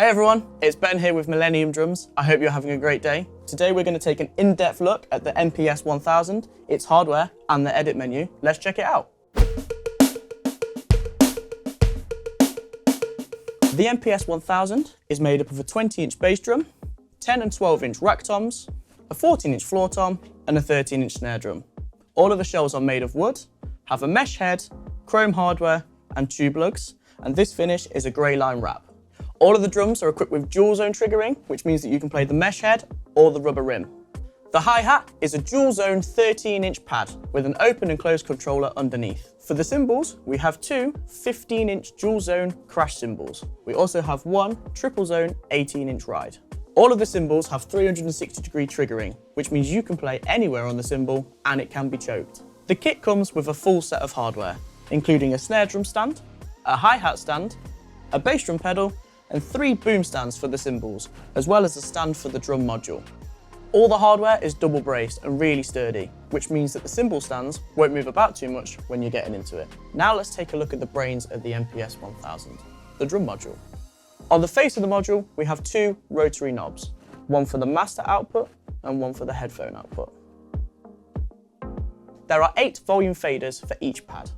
Hey everyone, it's Ben here with Millenium drums. I hope you're having a great day. Today we're going to take an in-depth look at the MPS-1000, its hardware and the edit menu. Let's check it out. The MPS-1000 is made up of a 20-inch bass drum, 10 and 12-inch rack toms, a 14-inch floor tom and a 13-inch snare drum. All of the shells are made of wood, have a mesh head, chrome hardware and tube lugs, and this finish is a grey line wrap. All of the drums are equipped with dual zone triggering, which means that you can play the mesh head or the rubber rim. The hi-hat is a dual zone 13-inch pad with an open and closed controller underneath. For the cymbals, we have two 15-inch dual zone crash cymbals. We also have one triple zone 18-inch ride. All of the cymbals have 360-degree triggering, which means you can play anywhere on the cymbal and it can be choked. The kit comes with a full set of hardware, including a snare drum stand, a hi-hat stand, a bass drum pedal, and 3 boom stands for the cymbals, as well as a stand for the drum module. All the hardware is double braced and really sturdy, which means that the cymbal stands won't move about too much when you're getting into it. Now let's take a look at the brains of the MPS-1000, the drum module. On the face of the module, we have 2 rotary knobs, one for the master output and one for the headphone output. There are 8 volume faders for each pad.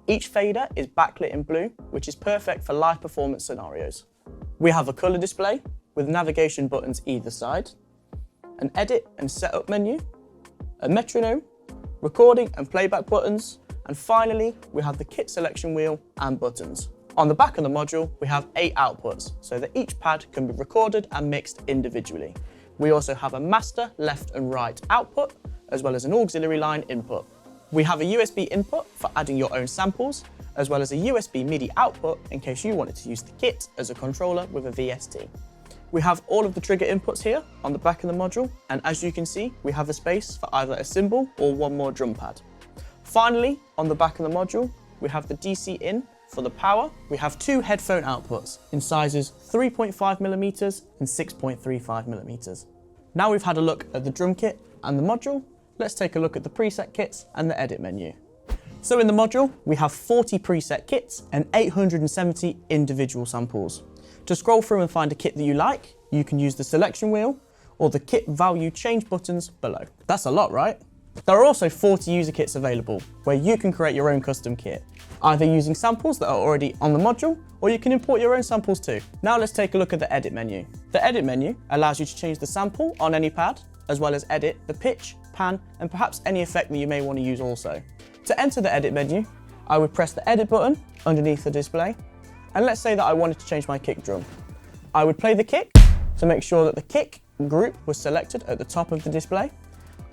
Each fader is backlit in blue, which is perfect for live performance scenarios. We have a colour display with navigation buttons either side, an edit and setup menu, a metronome, recording and playback buttons, and finally we have the kit selection wheel and buttons. On the back of the module we have 8 outputs so that each pad can be recorded and mixed individually. We also have a master left and right output as well as an auxiliary line input. We have a USB input for adding your own samples, as well as a USB MIDI output in case you wanted to use the kit as a controller with a VST. We have all of the trigger inputs here on the back of the module, and as you can see, we have a space for either a cymbal or one more drum pad. Finally, on the back of the module, we have the DC in for the power. We have 2 headphone outputs in sizes 3.5mm and 6.35mm. Now we've had a look at the drum kit and the module, let's take a look at the preset kits and the edit menu. So in the module, we have 40 preset kits and 870 individual samples. To scroll through and find a kit that you like, you can use the selection wheel or the kit value change buttons below. That's a lot, right? There are also 40 user kits available where you can create your own custom kit, either using samples that are already on the module, or you can import your own samples too. Now let's take a look at the edit menu. The edit menu allows you to change the sample on any pad, as well as edit the pitch, pan, and perhaps any effect that you may want to use also. To enter the edit menu, I would press the edit button underneath the display, and let's say that I wanted to change my kick drum. I would play the kick to make sure that the kick group was selected at the top of the display.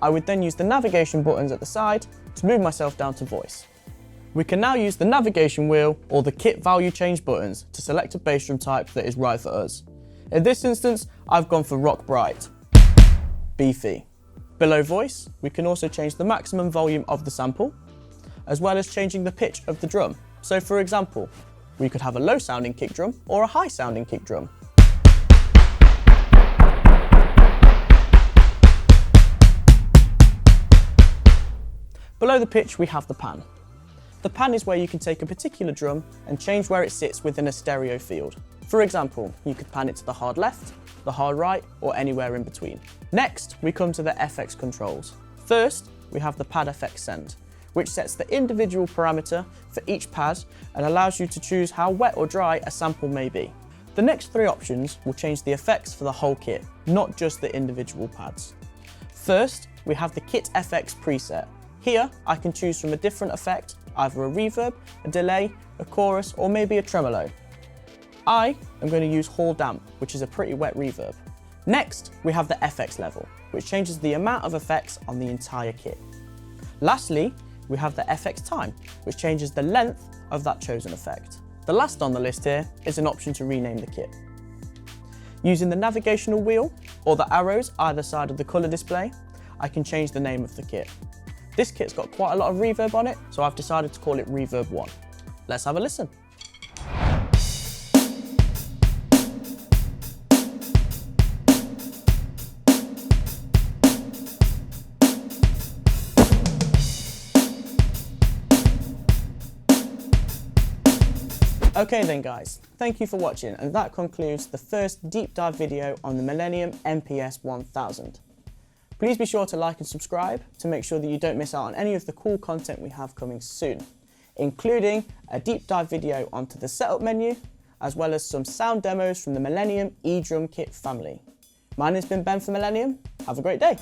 I would then use the navigation buttons at the side to move myself down to voice. We can now use the navigation wheel or the kit value change buttons to select a bass drum type that is right for us. In this instance, I've gone for rock bright, beefy. Below voice, we can also change the maximum volume of the sample, as well as changing the pitch of the drum. So for example, we could have a low sounding kick drum or a high sounding kick drum. Below the pitch, we have the pan. The pan is where you can take a particular drum and change where it sits within a stereo field. For example, you could pan it to the hard left, the hard right, or anywhere in between. Next, we come to the FX controls. First, we have the pad FX send, which sets the individual parameter for each pad and allows you to choose how wet or dry a sample may be. The next 3 options will change the effects for the whole kit, not just the individual pads. First, we have the kit FX preset. Here, I can choose from a different effect, either a reverb, a delay, a chorus, or maybe a tremolo. I am going to use Hall Damp, which is a pretty wet reverb. Next, we have the FX level, which changes the amount of effects on the entire kit. Lastly, we have the FX time, which changes the length of that chosen effect. The last on the list here is an option to rename the kit. Using the navigational wheel or the arrows either side of the colour display, I can change the name of the kit. This kit's got quite a lot of reverb on it, so I've decided to call it Reverb 1. Let's have a listen. Okay then guys, thank you for watching, and that concludes the first deep dive video on the Millenium MPS-1000. Please be sure to like and subscribe to make sure that you don't miss out on any of the cool content we have coming soon, including a deep dive video onto the setup menu, as well as some sound demos from the Millenium eDrum kit family. Mine has been Ben for Millenium. Have a great day.